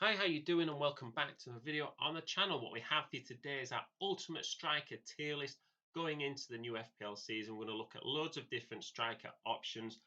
Hi, how you doing? And welcome back to the video on the channel. What we have for you today is our ultimate striker tier list going into the new FPL season. We're going to look at loads of different striker options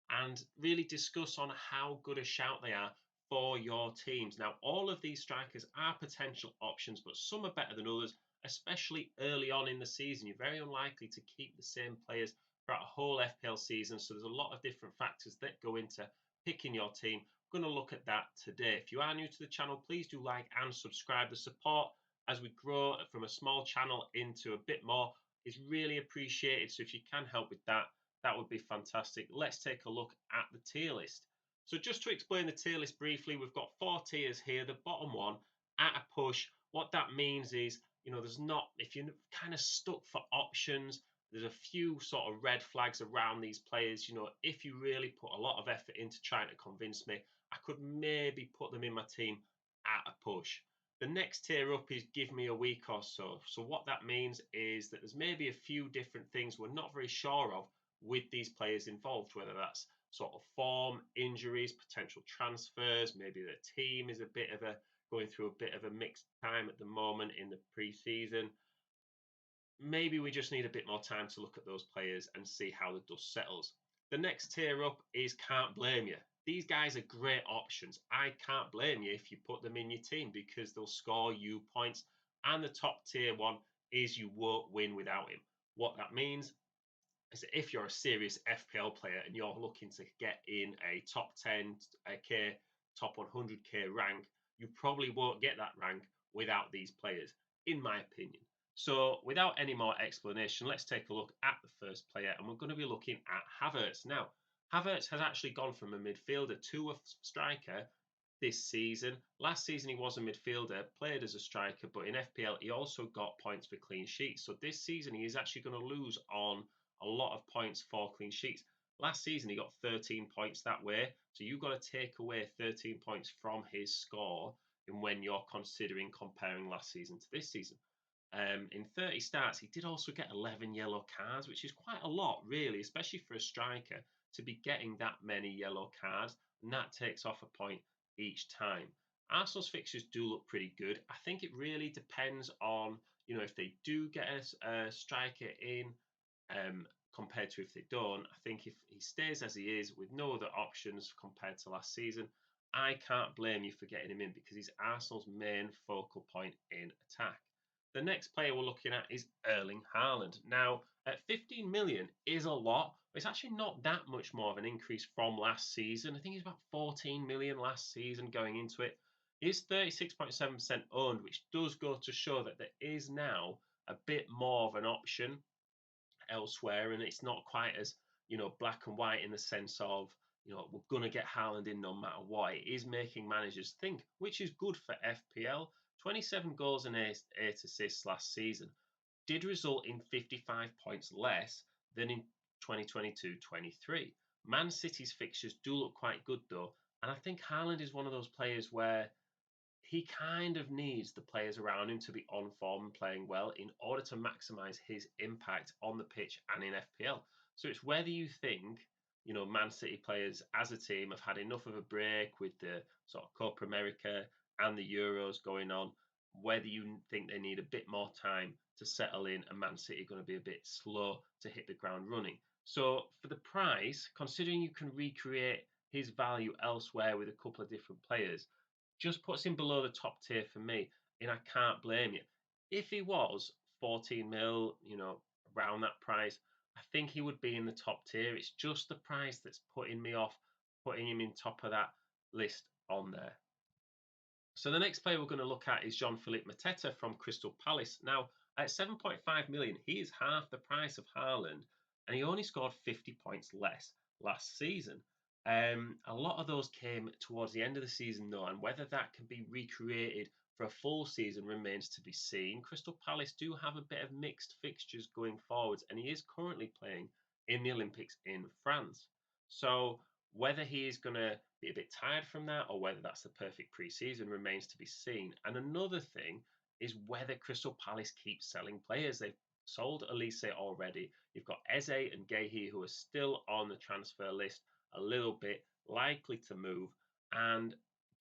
and really discuss on how good a shout they are for your teams. Now, all of these strikers are potential options, but some are better than others, especially early on in the season. You're very unlikely to keep the same players throughout a whole FPL season, so there's a lot of different factors that go into picking your team. We're going to look at that today. If you are new to the channel, please do like and subscribe. The support as we grow from a small channel into a bit more is really appreciated. So if you can help with that, that would be fantastic. Let's take a look at the tier list. So just to explain the tier list briefly, we've got four tiers here. The bottom one, at a push, what that means is, there's not, if you're kind of stuck for options, there's a few sort of red flags around these players. If you really put a lot of effort into trying to convince me, I could maybe put them in my team at a push. The next tier up is give me a week or so. So what that means is that there's maybe a few different things we're not very sure of with these players involved, whether that's sort of form, injuries, potential transfers, maybe the team is a bit of a going through a bit of a mixed time at the moment in the pre-season. Maybe we just need a bit more time to look at those players and see how the dust settles. The next tier up is can't blame you. These guys are great options. I can't blame you if you put them in your team because they'll score you points. And the top tier one is you won't win without him. What that means is that if you're a serious FPL player and you're looking to get in a top 10k, top 100k rank, you probably won't get that rank without these players, in my opinion. So, without any more explanation, let's take a look at the first player, and we're going to be looking at Havertz. Now, Havertz has actually gone from a midfielder to a striker this season. Last season, he was a midfielder, played as a striker, but in FPL, he also got points for clean sheets. So, this season, he is actually going to lose on a lot of points for clean sheets. Last season, he got 13 points that way. So you've got to take away 13 points from his score and when you're considering comparing last season to this season. In 30 starts, he did also get 11 yellow cards, which is quite a lot, really, especially for a striker to be getting that many yellow cards. And that takes off a point each time. Arsenal's fixtures do look pretty good. I think it really depends on, if they do get a striker in, compared to if they don't. I think if he stays as he is with no other options compared to last season, I can't blame you for getting him in because he's Arsenal's main focal point in attack. The next player we're looking at is Erling Haaland. Now, at 15 million is a lot, but it's actually not that much more of an increase from last season. I think he's about 14 million last season going into it. He's 36.7% owned, which does go to show that there is now a bit more of an option elsewhere, and it's not quite as black and white in the sense of we're going to get Haaland in no matter what. It is making managers think, which is good for FPL. 27 goals and 8 assists last season did result in 55 points less than in 2022-23. Man City's fixtures do look quite good though, and I think Haaland is one of those players where he kind of needs the players around him to be on form and playing well in order to maximise his impact on the pitch and in FPL. So it's whether you think, Man City players as a team have had enough of a break with the sort of Copa America and the Euros going on, whether you think they need a bit more time to settle in and Man City are going to be a bit slow to hit the ground running. So for the price, considering you can recreate his value elsewhere with a couple of different players, just puts him below the top tier for me, and I can't blame you. If he was 14 mil, around that price, I think he would be in the top tier. It's just the price that's putting me off putting him in top of that list on there. So the next player we're going to look at is Jean-Philippe Mateta from Crystal Palace. Now, at 7.5 million, he is half the price of Haaland, and he only scored 50 points less last season. A lot of those came towards the end of the season, though, and whether that can be recreated for a full season remains to be seen. Crystal Palace do have a bit of mixed fixtures going forwards, and he is currently playing in the Olympics in France. So whether he is going to be a bit tired from that or whether that's the perfect pre-season remains to be seen. And another thing is whether Crystal Palace keeps selling players. They've sold Elise already. You've got Eze and Gehi who are still on the transfer list a little bit, likely to move. And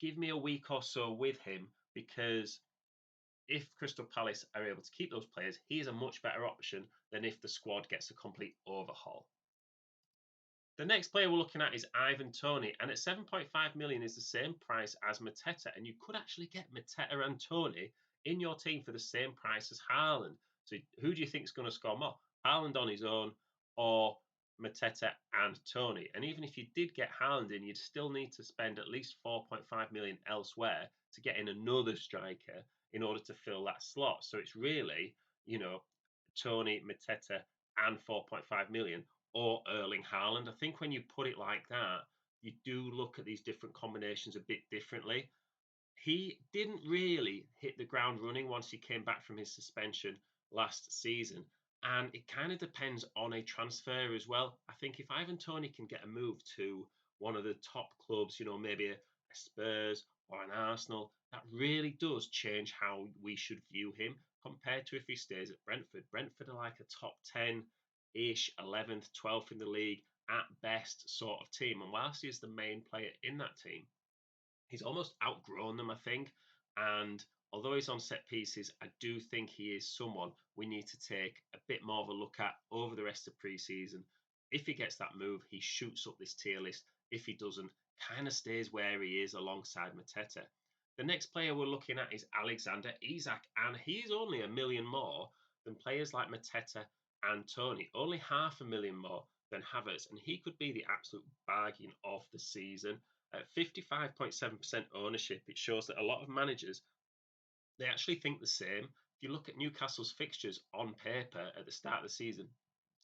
give me a week or so with him, because if Crystal Palace are able to keep those players, he is a much better option than if the squad gets a complete overhaul. The next player we're looking at is Ivan Toney, and at 7.5 million is the same price as Mateta, and you could actually get Mateta and Toney in your team for the same price as Haaland. So who do you think is going to score more, Haaland on his own or Mateta and Toney? And even if you did get Haaland in, you'd still need to spend at least 4.5 million elsewhere to get in another striker in order to fill that slot. So it's really, you know, Toney, Mateta, and 4.5 million, or Erling Haaland. I think when you put it like that, you do look at these different combinations a bit differently. He didn't really hit the ground running once he came back from his suspension last season. And it kind of depends on a transfer as well. I think if Ivan Toney can get a move to one of the top clubs, maybe a Spurs or an Arsenal, that really does change how we should view him compared to if he stays at Brentford. Brentford are like a top 10 ish, 11th, 12th in the league at best sort of team. And whilst he's the main player in that team, he's almost outgrown them, I think. And although he's on set pieces, I do think he is someone we need to take a bit more of a look at over the rest of pre-season. If he gets that move, he shoots up this tier list. If he doesn't, kind of stays where he is alongside Mateta. The next player we're looking at is Alexander Isak, and he's only a million more than players like Mateta and Toney, only 500,000 more than Havertz, and he could be the absolute bargain of the season. At 55.7% ownership, it shows that a lot of managers, they actually think the same. If you look at Newcastle's fixtures on paper at the start of the season,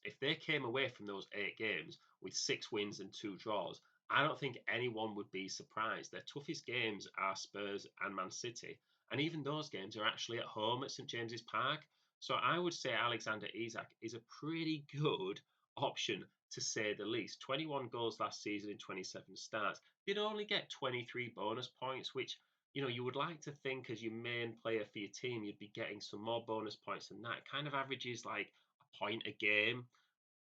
if they came away from those 8 games with 6 wins and 2 draws, I don't think anyone would be surprised. Their toughest games are Spurs and Man City, and even those games are actually at home at St James's Park. So I would say Alexander Isak is a pretty good option, to say the least. 21 goals last season in 27 starts. Did only get 23 bonus points, which you would like to think as your main player for your team, you'd be getting some more bonus points than that. It kind of averages like a point a game,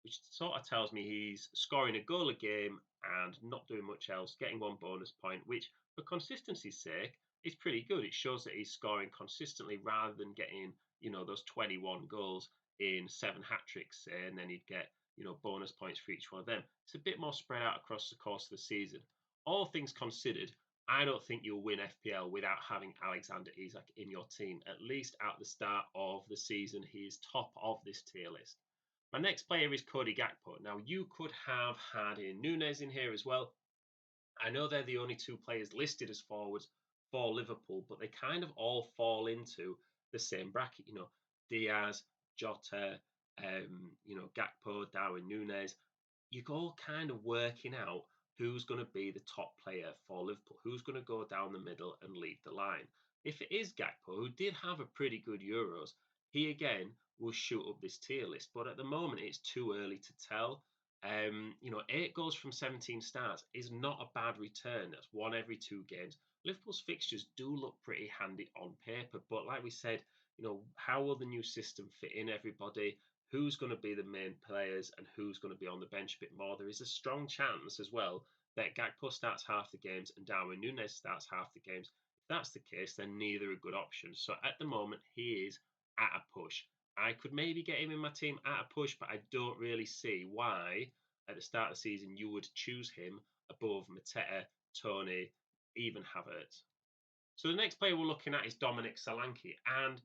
which sort of tells me he's scoring a goal a game and not doing much else, getting 1 bonus point, which for consistency's sake is pretty good. It shows that he's scoring consistently rather than getting, those 21 goals in 7 hat tricks, say, and then he'd get, bonus points for each one of them. It's a bit more spread out across the course of the season. All things considered, I don't think you'll win FPL without having Alexander Isak in your team. At least at the start of the season, he is top of this tier list. My next player is Cody Gakpo. Now, you could have had Nunez in here as well. I know they're the only 2 players listed as forwards for Liverpool, but they kind of all fall into the same bracket. Diaz, Jota, Gakpo, Darwin Nunez. You're all kind of working out who's going to be the top player for Liverpool, who's going to go down the middle and lead the line. If it is Gakpo, who did have a pretty good Euros, he again will shoot up this tier list. But at the moment, it's too early to tell. 8 goals from 17 starts is not a bad return. That's 1 every 2 games. Liverpool's fixtures do look pretty handy on paper, but like we said, how will the new system fit in everybody? Who's going to be the main players and who's going to be on the bench a bit more? There is a strong chance as well that Gakpo starts half the games and Darwin Nunez starts half the games. If that's the case, then neither are good options. So at the moment, he is at a push. I could maybe get him in my team at a push, but I don't really see why at the start of the season you would choose him above Mateta, Toney, even Havertz. So the next player we're looking at is Dominic Solanke. And,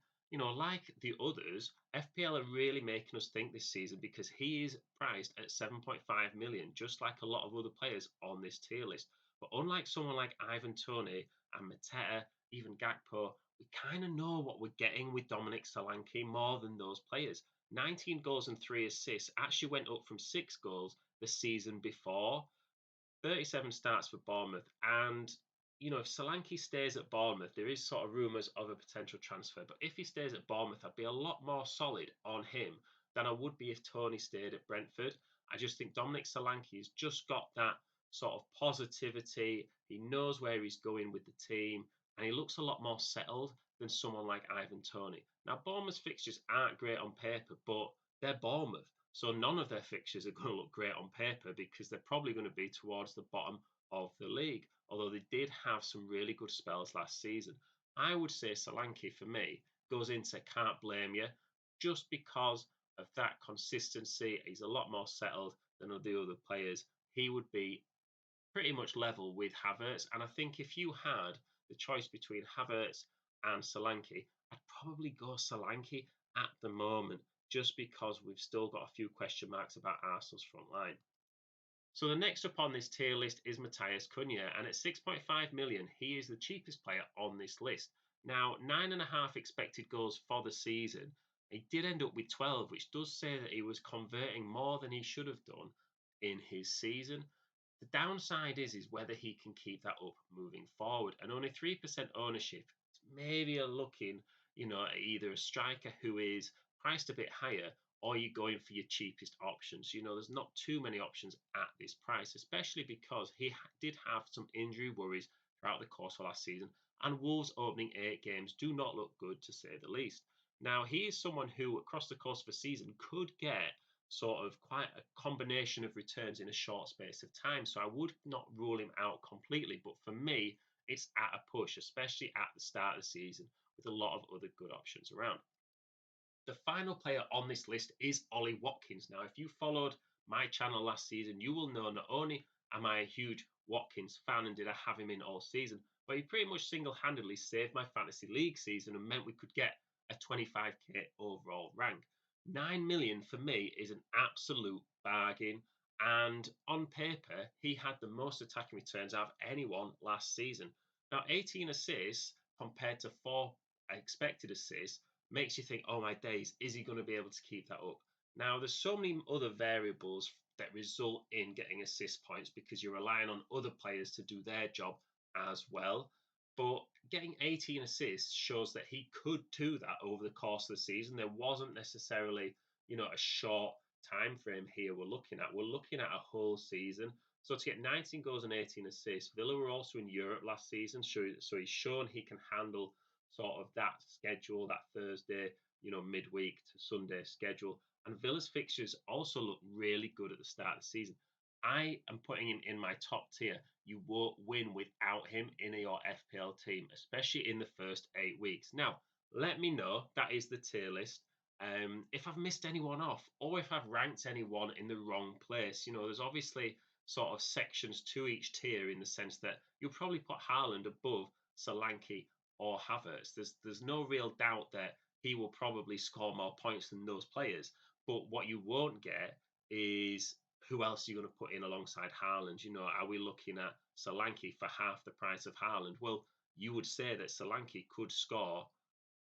like the others, FPL are really making us think this season because he is priced at 7.5 million, just like a lot of other players on this tier list. But unlike someone like Ivan Toney and Mateta, even Gakpo, we kind of know what we're getting with Dominic Solanke more than those players. 19 goals and 3 assists actually went up from 6 goals the season before. 37 starts for Bournemouth. And, if Solanke stays at Bournemouth, there is sort of rumours of a potential transfer. But if he stays at Bournemouth, I'd be a lot more solid on him than I would be if Toney stayed at Brentford. I just think Dominic Solanke has just got that sort of positivity. He knows where he's going with the team, and he looks a lot more settled than someone like Ivan Toney. Now, Bournemouth's fixtures aren't great on paper, but they're Bournemouth. So none of their fixtures are going to look great on paper because they're probably going to be towards the bottom of the league. although they did have some really good spells last season. I would say Solanke for me goes into can't blame you just because of that consistency. He's a lot more settled than the other players. He would be pretty much level with Havertz. And I think if you had the choice between Havertz and Solanke, I'd probably go Solanke at the moment, just because we've still got a few question marks about Arsenal's front line. So the next up on this tier list is Matthias Cunha, and at 6.5 million, he is the cheapest player on this list. Now, 9.5 expected goals for the season. He did end up with 12, which does say that he was converting more than he should have done in his season. The downside is whether he can keep that up moving forward. And only 3% ownership. Maybe you're looking, at either a striker who is priced a bit higher, or you're going for your cheapest options. There's not too many options at this price, especially because he did have some injury worries throughout the course of last season. And Wolves' opening 8 games do not look good, to say the least. Now, he is someone who, across the course of a season, could get sort of quite a combination of returns in a short space of time. So I would not rule him out completely. But for me, it's at a push, especially at the start of the season, with a lot of other good options around. The final player on this list is Ollie Watkins. Now, if you followed my channel last season, you will know not only am I a huge Watkins fan and did I have him in all season, but he pretty much single-handedly saved my fantasy league season and meant we could get a 25k overall rank. 9 million for me is an absolute bargain. And on paper, he had the most attacking returns out of anyone last season. Now, 18 assists compared to 4 expected assists makes you think, oh my days, is he going to be able to keep that up? Now, there's so many other variables that result in getting assist points because you're relying on other players to do their job as well. But getting 18 assists shows that he could do that over the course of the season. There wasn't necessarily, a short time frame here we're looking at. We're looking at a whole season. So to get 19 goals and 18 assists, Villa were also in Europe last season, so he's shown he can handle sort of that schedule, that Thursday, midweek to Sunday schedule. And Villa's fixtures also look really good at the start of the season. I am putting him in my top tier. You won't win without him in your FPL team, especially in the first 8 weeks. Now, let me know. That is the tier list. If I've missed anyone off, or if I've ranked anyone in the wrong place, there's obviously sort of sections to each tier in the sense that you'll probably put Haaland above Solanke or Havertz. There's no real doubt that he will probably score more points than those players. But what you won't get is who else are you going to put in alongside Haaland? Are we looking at Solanke for half the price of Haaland? Well, you would say that Solanke could score,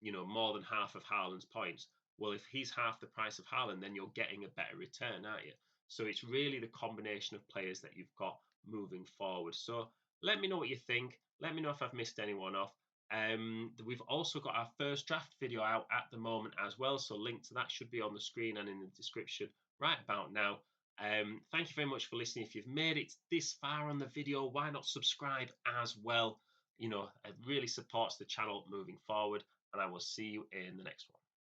more than half of Haaland's points. Well, if he's half the price of Haaland, then you're getting a better return, aren't you? So it's really the combination of players that you've got moving forward. So let me know what you think. Let me know if I've missed anyone off. We've also got our first draft video out at the moment as well. So link to that should be on the screen and in the description right about now. Thank you very much for listening. If you've made it this far on the video, why not subscribe as well? It really supports the channel moving forward, and I will see you in the next one.